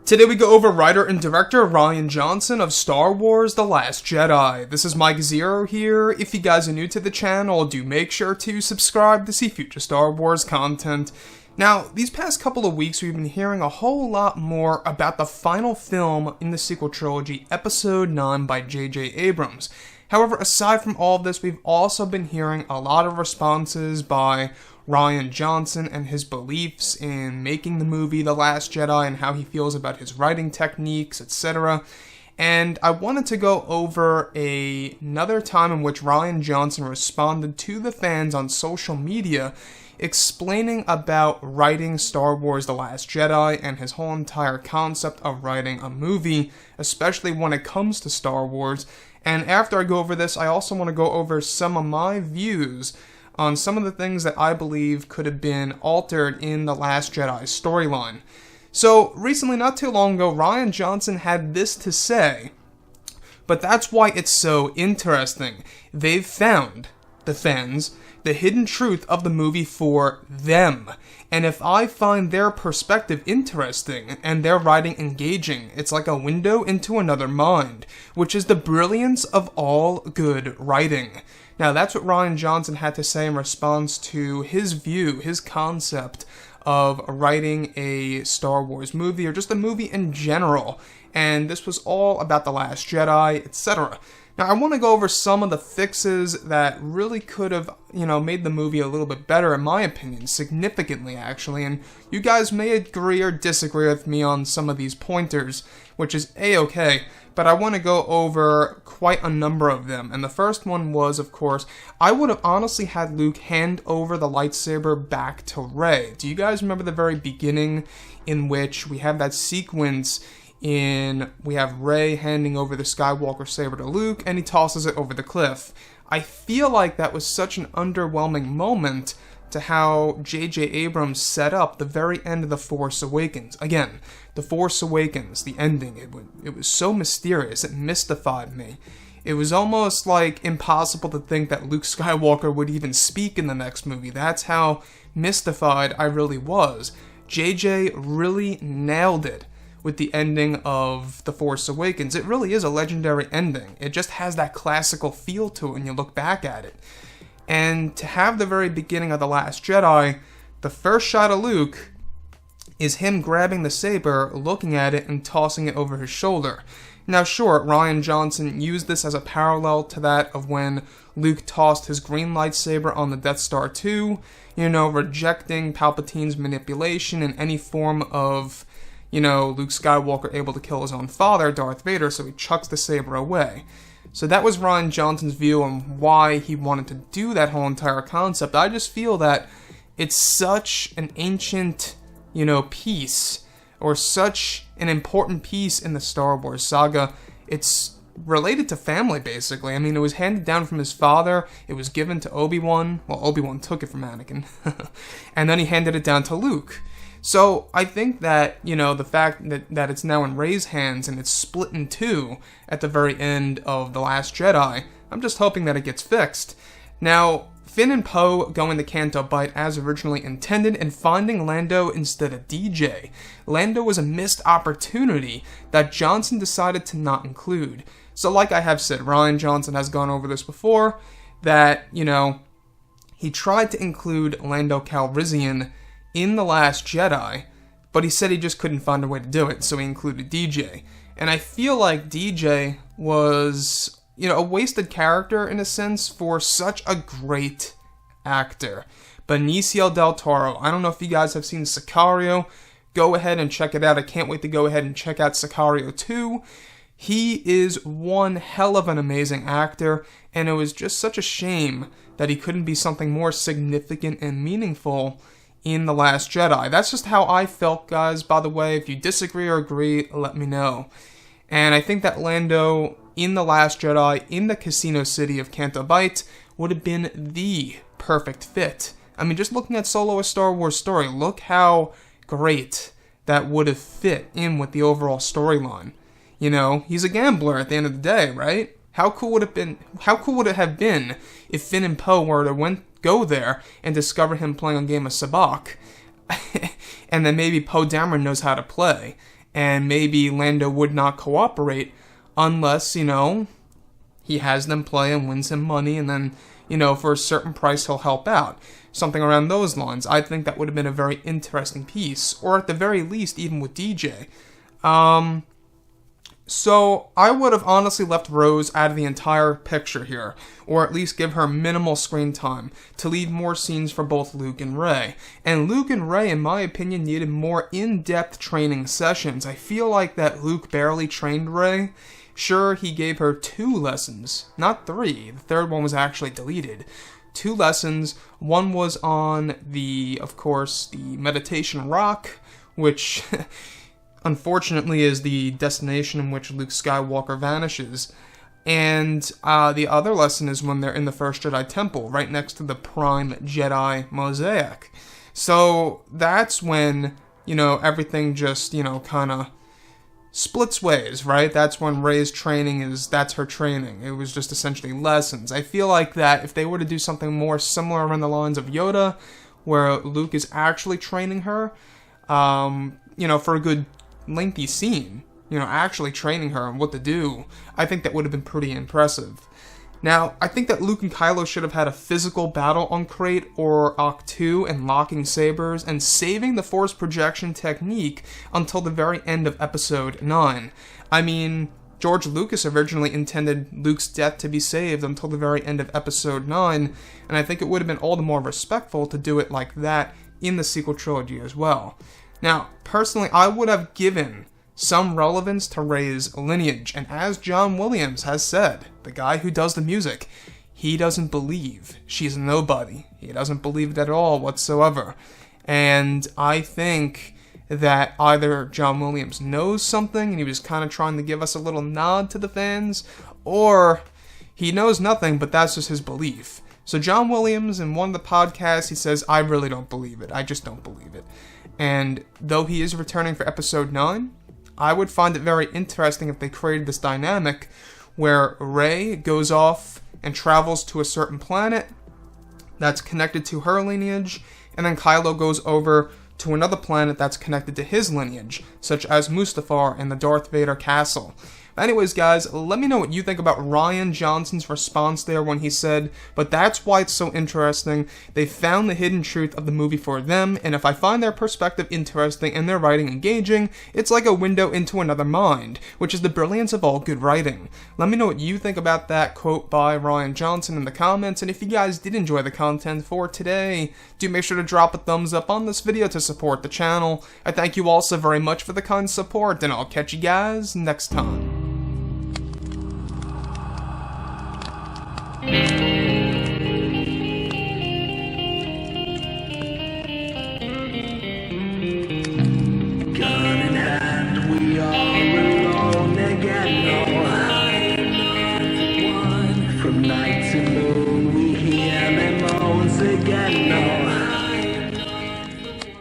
Today we go over writer and director Rian Johnson of Star Wars The Last Jedi. This is Mike Zero here. If you guys are new to the channel, do make sure to subscribe to see future Star Wars content. Now, these past couple of weeks we've been hearing a whole lot more about the final film in the sequel trilogy, Episode 9 by J.J. Abrams. However, aside from all of this, we've also been hearing a lot of responses by Rian Johnson and his beliefs in making the movie The Last Jedi and how he feels about his writing techniques, etc. And I wanted to go over another time in which Rian Johnson responded to the fans on social media explaining about writing Star Wars The Last Jedi and his whole entire concept of writing a movie, especially when it comes to Star Wars. And after I go over this, I also want to go over some of my views on some of the things that I believe could have been altered in The Last Jedi storyline. So, recently, not too long ago, Rian Johnson had this to say, but that's why it's so interesting. They've found, the fans, the hidden truth of the movie for them. And if I find their perspective interesting and their writing engaging, it's like a window into another mind, which is the brilliance of all good writing. Now, that's what Rian Johnson had to say in response to his view, his concept of writing a Star Wars movie, or just a movie in general. And this was all about The Last Jedi, etc. Now, I want to go over some of the fixes that really could have, made the movie a little bit better, in my opinion, significantly, actually. And you guys may agree or disagree with me on some of these pointers, which is A-okay. But I want to go over quite a number of them. And the first one was, of course, I would have honestly had Luke hand over the lightsaber back to Rey. Do you guys remember the very beginning in which we have that sequence we have Rey handing over the Skywalker saber to Luke, and he tosses it over the cliff? I feel like that was such an underwhelming moment to how J.J. Abrams set up the very end of The Force Awakens. Again, The Force Awakens, the ending, it was so mysterious, it mystified me. It was almost like impossible to think that Luke Skywalker would even speak in the next movie. That's how mystified I really was. J.J. really nailed it with the ending of The Force Awakens. It really is a legendary ending. It just has that classical feel to it when you look back at it. And to have the very beginning of The Last Jedi, the first shot of Luke is him grabbing the saber, looking at it, and tossing it over his shoulder. Now sure, Rian Johnson used this as a parallel to that of when Luke tossed his green lightsaber on the Death Star 2, rejecting Palpatine's manipulation in any form of Luke Skywalker able to kill his own father, Darth Vader, so he chucks the saber away. So that was Rian Johnson's view on why he wanted to do that whole entire concept. I just feel that it's such an ancient, piece, or such an important piece in the Star Wars saga. It's related to family, basically. I mean, it was handed down from his father, it was given to Obi-Wan, well, Obi-Wan took it from Anakin, and then he handed it down to Luke. So, I think that, the fact that it's now in Rey's hands and it's split in two at the very end of The Last Jedi, I'm just hoping that it gets fixed. Now, Finn and Poe going to Canto Bight as originally intended and finding Lando instead of DJ. Lando was a missed opportunity that Johnson decided to not include. So, like I have said, Rian Johnson has gone over this before, that, he tried to include Lando Calrissian in The Last Jedi, but he said he just couldn't find a way to do it, so he included DJ. And I feel like DJ was, a wasted character in a sense for such a great actor. Benicio del Toro, I don't know if you guys have seen Sicario, go ahead and check it out. I can't wait to go ahead and check out Sicario 2. He is one hell of an amazing actor, and it was just such a shame that he couldn't be something more significant and meaningful in The Last Jedi. That's just how I felt, guys, by the way. If you disagree or agree, let me know. And I think that Lando in The Last Jedi, in the casino city of Canto Bight, would have been the perfect fit. I mean, just looking at Solo: A Star Wars Story, look how great that would have fit in with the overall storyline. He's a gambler at the end of the day, right? How cool would it have been if Finn and Poe were to go there and discover him playing a game of sabacc, and then maybe Poe Dameron knows how to play, and maybe Lando would not cooperate unless, he has them play and wins him money, and then, for a certain price he'll help out. Something around those lines. I think that would have been a very interesting piece, or at the very least, even with DJ. So I would have honestly left Rose out of the entire picture here, or at least give her minimal screen time to leave more scenes for both Luke and Rey. And Luke and Rey, in my opinion, needed more in-depth training sessions. I feel like that Luke barely trained Rey. Sure, he gave her 2 lessons, not 3. The third one was actually deleted. 2 lessons. One was on of course, the meditation rock, which unfortunately is the destination in which Luke Skywalker vanishes. And the other lesson is when they're in the First Jedi Temple, right next to the Prime Jedi mosaic. So that's when, everything just, kind of splits ways, right? That's when Rey's training that's her training. It was just essentially lessons. I feel like that if they were to do something more similar around the lines of Yoda, where Luke is actually training her, for a good lengthy scene, actually training her on what to do, I think that would have been pretty impressive. Now, I think that Luke and Kylo should have had a physical battle on Crate or Octu and locking sabers and saving the Force projection technique until the very end of Episode 9. I mean, George Lucas originally intended Luke's death to be saved until the very end of Episode 9, and I think it would have been all the more respectful to do it like that in the sequel trilogy as well. Now, personally, I would have given some relevance to Rey's lineage, and as John Williams has said, the guy who does the music, he doesn't believe she's a nobody. He doesn't believe it at all whatsoever. And I think that either John Williams knows something and he was kind of trying to give us a little nod to the fans, or he knows nothing, but that's just his belief. So John Williams, in one of the podcasts, he says, I really don't believe it. I just don't believe it. And though he is returning for Episode 9, I would find it very interesting if they created this dynamic where Rey goes off and travels to a certain planet that's connected to her lineage, and then Kylo goes over to another planet that's connected to his lineage, such as Mustafar and the Darth Vader castle. Anyways, guys, let me know what you think about Rian Johnson's response there when he said, but that's why it's so interesting. They found the hidden truth of the movie for them, and if I find their perspective interesting and their writing engaging, it's like a window into another mind, which is the brilliance of all good writing. Let me know what you think about that quote by Rian Johnson in the comments, and if you guys did enjoy the content for today, do make sure to drop a thumbs up on this video to support the channel. I thank you all so very much for the kind support, and I'll catch you guys next time. Gun in hand, we are alone again. No, I'm not one from night to morning.